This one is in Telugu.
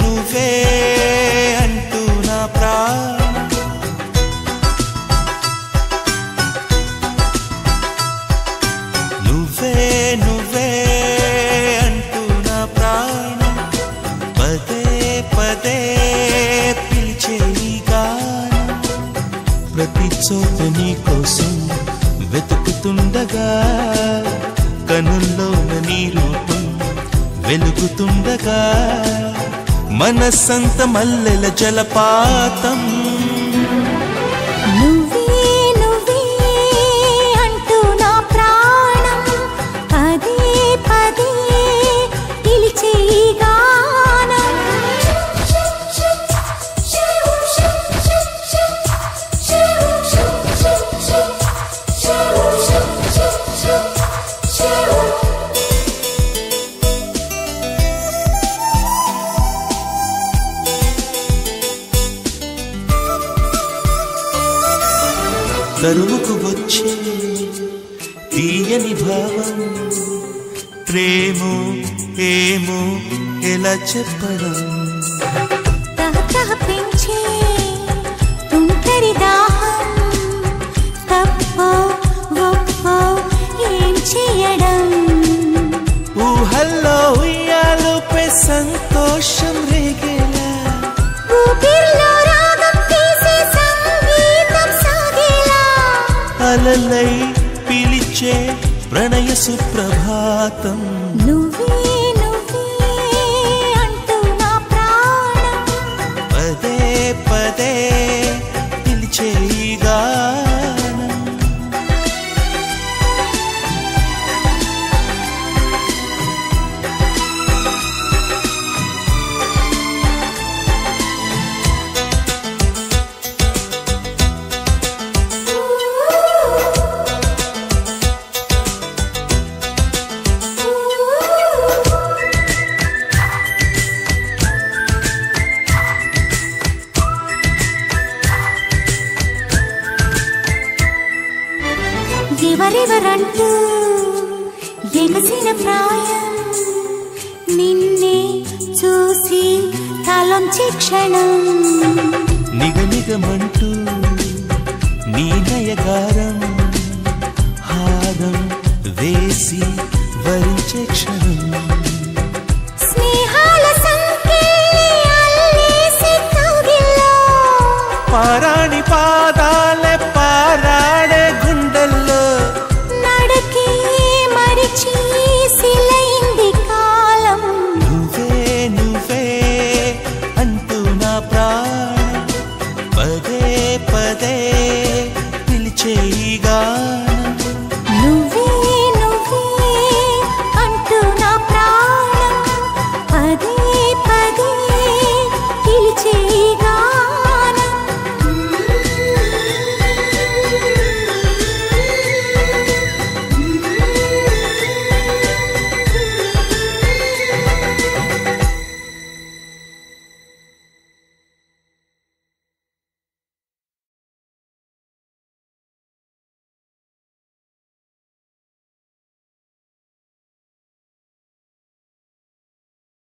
నువ్వే అంటూ నా ప్రాణం నువ్వే అంటూ నా ప్రాణం పదే పదే పిలిచే ఈ గానం ప్రతి చోట నీ కోసం వెతుకుతుండగా కనుల్లోన నీ రూపం వెలుగుతుండగా మనసంత మల్లెల జలపాతం నువ్వే అంటూ నా ప్రాణం పదే పదే పిలిచే ఈ గానం తరువుకు వచ్చే తీయని భావం ప్రేమో ఏమో ఎలా చెప్పడం తహతహ పెంచే తుంటరి దాహం తప్పో గొప్పో ఏం చేయడం ఊహల్లో ఉయ్యాలుపై సంతోషం రేగేలా ఊపిరిలో రాగం తీసే సంగీతం సాగేలా అలలై పిలిచే ప్రణయ సుప్రభాతం నువ్వే అంటూ నా ప్రాణం పదే పదే పిలిచే ఈ గానం ఎవరెవరంటూ ఎగసిన ప్రాయం నిన్నే చూసి తలొంచే క్షణం నిగనిగమంటూ నీ నయగారం హారం వేసి వరించే క్షణం